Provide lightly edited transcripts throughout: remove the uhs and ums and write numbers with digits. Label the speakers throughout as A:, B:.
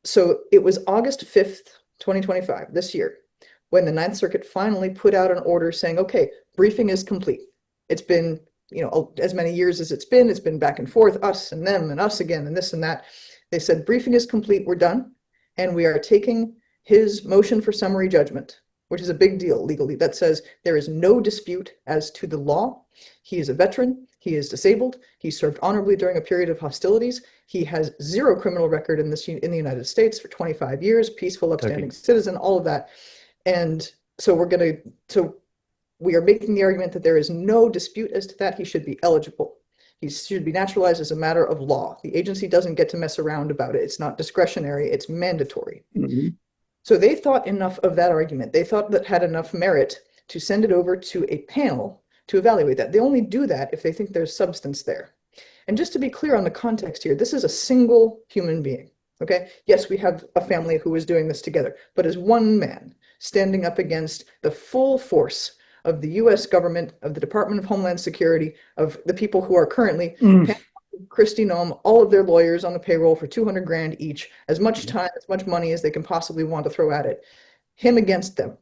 A: So it was August 5th, 2025, this year, when the Ninth Circuit finally put out an order saying, okay, briefing is complete. It's been, as many years as it's been back and forth, us and them and us again and this and that. They said, briefing is complete, we're done. And we are taking his motion for summary judgment, which is a big deal legally, that says there is no dispute as to the law. He is a veteran. He is disabled. He served honorably during a period of hostilities. He has zero criminal record in the United States for 25 years, peaceful, upstanding citizen, all of that. And so we are making the argument that there is no dispute as to that. He should be eligible. He should be naturalized as a matter of law. The agency doesn't get to mess around about it. It's not discretionary. It's mandatory. Mm-hmm. So they thought enough of that argument. They thought that had enough merit to send it over to a panel to evaluate that. They only do that if they think there's substance there. And just to be clear on the context here, this is a single human being. Okay? Yes, we have a family who is doing this together, but as one man standing up against the full force of the US government, of the Department of Homeland Security, of the people who are currently Christy Nome, all of their lawyers on the payroll for 200 grand each, as much time, as much money as they can possibly want to throw at it. Him against them.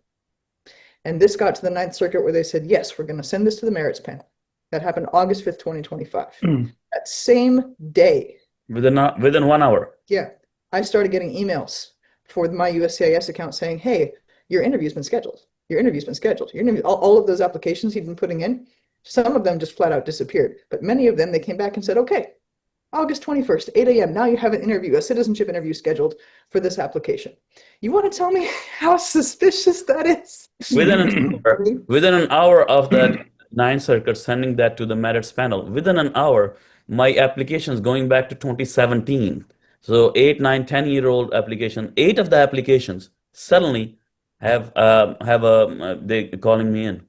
A: And this got to the Ninth Circuit where they said, yes, we're going to send this to the merits panel. That happened August 5th, 2025. That same day.
B: Within 1 hour.
A: Yeah. I started getting emails for my USCIS account saying, hey, your interview's been scheduled. Your interview's been scheduled. All of those applications he'd been putting in, some of them just flat out disappeared. But many of them, they came back and said, okay, August 21st, 8 a.m. Now you have an interview, a citizenship interview scheduled for this application. You want to tell me how suspicious that is?
B: Within an hour of that Ninth Circuit sending that to the merits panel, within an hour, my applications going back to 2017. So 8, 9, 10-year-old application, 8 of the applications suddenly have they calling me in.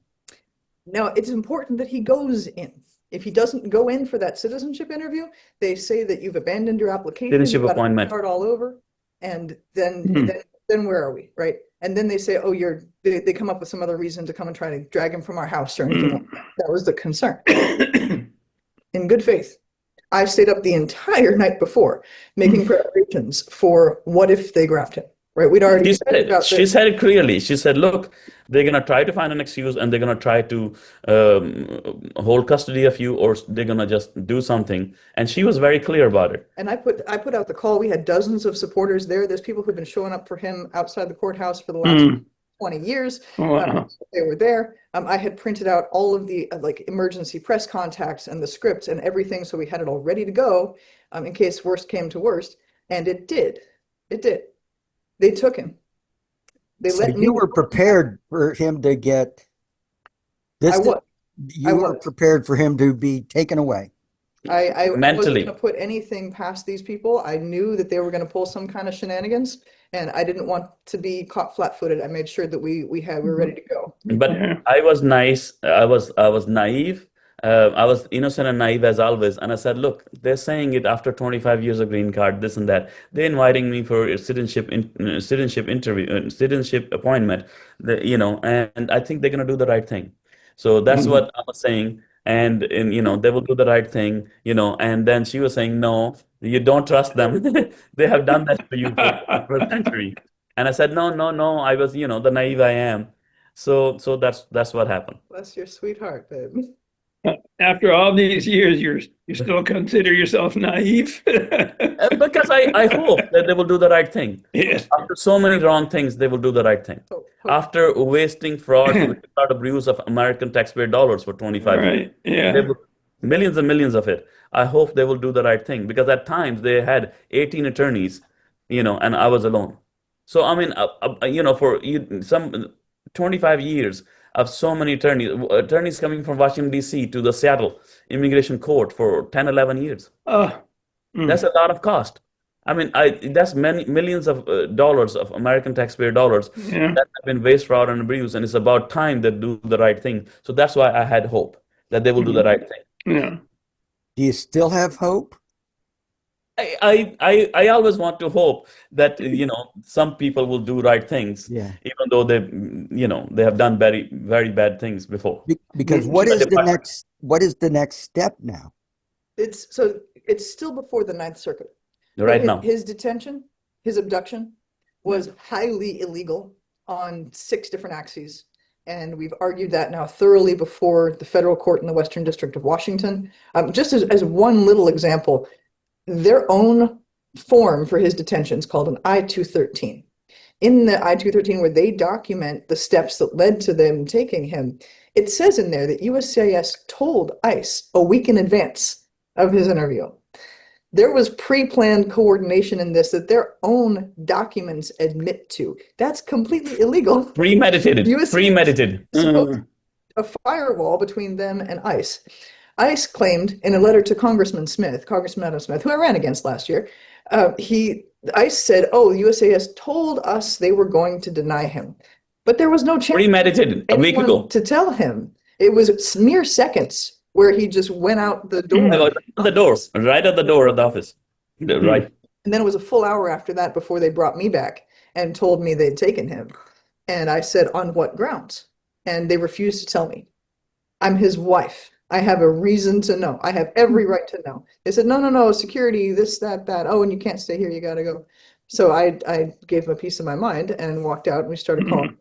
A: Now, it's important that he goes in. If he doesn't go in for that citizenship interview, they say that you've abandoned your application.
B: Citizenship appointment.
A: Start all over, and then where are we, right? And then they say, oh, they come up with some other reason to come and try to drag him from our house or anything like that. That was the concern. In good faith, I stayed up the entire night before making preparations for what if they grabbed him. Right, we'd already
B: she said it clearly. She said, look, they're going to try to find an excuse and they're going to try to hold custody of you, or they're going to just do something. And she was very clear about it.
A: And I put out the call. We had dozens of supporters there. There's people who've been showing up for him outside the courthouse for the last 20 years. They were there. I had printed out all of the emergency press contacts and the scripts and everything. So we had it all ready to go in case worst came to worst. And it did. It did. They took him.
C: You were prepared for him to get this. You were prepared for him to be taken away.
A: I wasn't going to put anything past these people. I knew that they were going to pull some kind of shenanigans, and I didn't want to be caught flat-footed. I made sure that we were ready to go.
B: But I was nice. I was naive. I was innocent and naive as always, and I said, "Look, they're saying it after 25 years of green card, this and that. They're inviting me for a citizenship interview, citizenship appointment. And I think they're gonna do the right thing. So that's what I was saying, and they will do the right thing. And then she was saying, no, you don't trust them. They have done that for you for a century. And I said, no. I was, the naive I am. So that's what happened.
A: Bless your sweetheart, babe.
D: After all these years, you still consider yourself naive?
B: Because I hope that they will do the right thing. Yes. After so many wrong things, they will do the right thing. After wasting fraud, abuse of American taxpayer dollars for 25 years, millions and millions of it. I hope they will do the right thing, because at times they had 18 attorneys, and I was alone. So I mean, for some 25 years. Of so many attorneys coming from Washington, D.C. to the Seattle Immigration Court for 10, 11 years. That's a lot of cost. I mean, that's millions of dollars of American taxpayer dollars that have been waste, fraud, and abuse, and it's about time they do the right thing. So that's why I had hope that they will do the right thing.
C: Yeah. Do you still have hope?
B: I always want to hope that some people will do right things, even though they have done very, very bad things before.
C: Because what is the next step now?
A: It's still before the Ninth Circuit.
B: Right now.
A: His detention his abduction was highly illegal on 6 different axes. And we've argued that now thoroughly before the federal court in the Western District of Washington. Just as one little example, their own form for his detention is called an I-213. In the I-213, where they document the steps that led to them taking him, it says in there that USCIS told ICE a week in advance of his interview. There was pre-planned coordination in this that their own documents admit to. That's completely illegal.
B: Premeditated. Premeditated.
A: A firewall between them and ICE. ICE claimed in a letter to Congressman Adam Smith, who I ran against last year, ICE said, oh, the USCIS told us they were going to deny him. But there was no chance
B: premeditated a week ago
A: to tell him. It was mere seconds where he just went out the door.
B: Right at the door of the office. Right.
A: And then it was a full hour after that before they brought me back and told me they'd taken him. And I said, on what grounds? And they refused to tell me. I'm his wife. I have a reason to know. I have every right to know. They said, no, security, this, that. Oh, and you can't stay here. You got to go. So I gave him a piece of my mind and walked out, and we started calling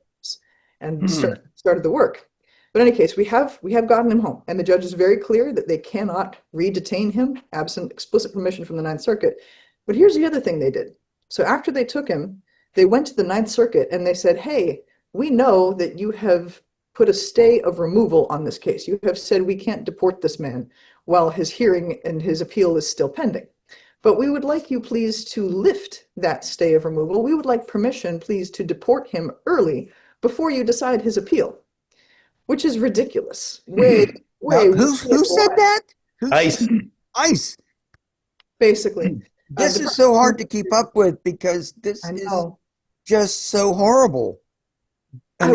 A: and started the work. But in any case, we have gotten him home, and the judge is very clear that they cannot re-detain him absent explicit permission from the Ninth Circuit. But here's the other thing they did. So after they took him, they went to the Ninth Circuit and they said, hey, we know that you have put a stay of removal on this case. You have said we can't deport this man while his hearing and his appeal is still pending. But we would like you, please, to lift that stay of removal. We would like permission, please, to deport him early before you decide his appeal. Which is ridiculous. Who
C: said that?
B: ICE.
C: ICE.
A: Basically.
C: This is so hard to keep up with because this is just so horrible.
A: I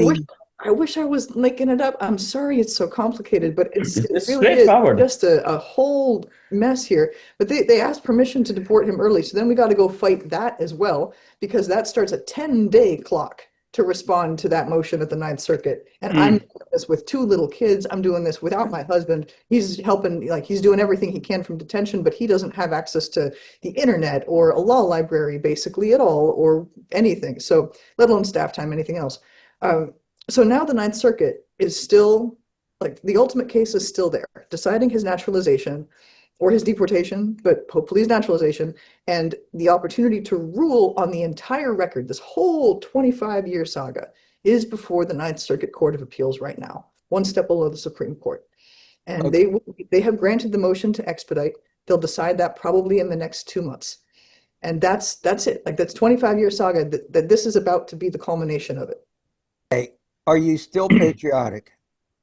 A: wish I was making it up. I'm sorry it's so complicated, but it really
B: straightforward.
A: is just a whole mess here. But they asked permission to deport him early, so then we got to go fight that as well, because that starts a 10-day clock to respond to that motion at the Ninth Circuit. And I'm doing this with 2 little kids. I'm doing this without my husband. He's helping, he's doing everything he can from detention, but he doesn't have access to the internet or a law library basically at all, or anything. So let alone staff time, anything else. So now the Ninth Circuit is still, the ultimate case is still there, deciding his naturalization or his deportation, but hopefully his naturalization, and the opportunity to rule on the entire record, this whole 25-year saga, is before the Ninth Circuit Court of Appeals right now, one step below the Supreme Court. And they have granted the motion to expedite. They'll decide that probably in the next 2 months. And that's it. That's 25-year saga that this is about to be the culmination of it.
C: Hey, are you still patriotic?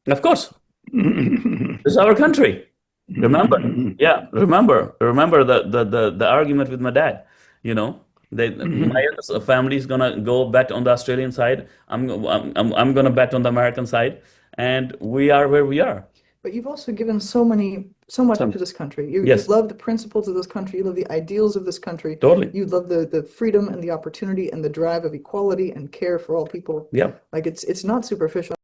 B: Of course. This is our country. Remember the argument with my dad. My family is gonna go bet on the Australian side. I'm gonna bet on the American side, and we are where we are.
A: But you've also given so much to this country. You love the principles of this country. You love the ideals of this country.
B: Totally.
A: You love the freedom and the opportunity and the drive of equality and care for all people.
B: Yeah.
A: It's not superficial.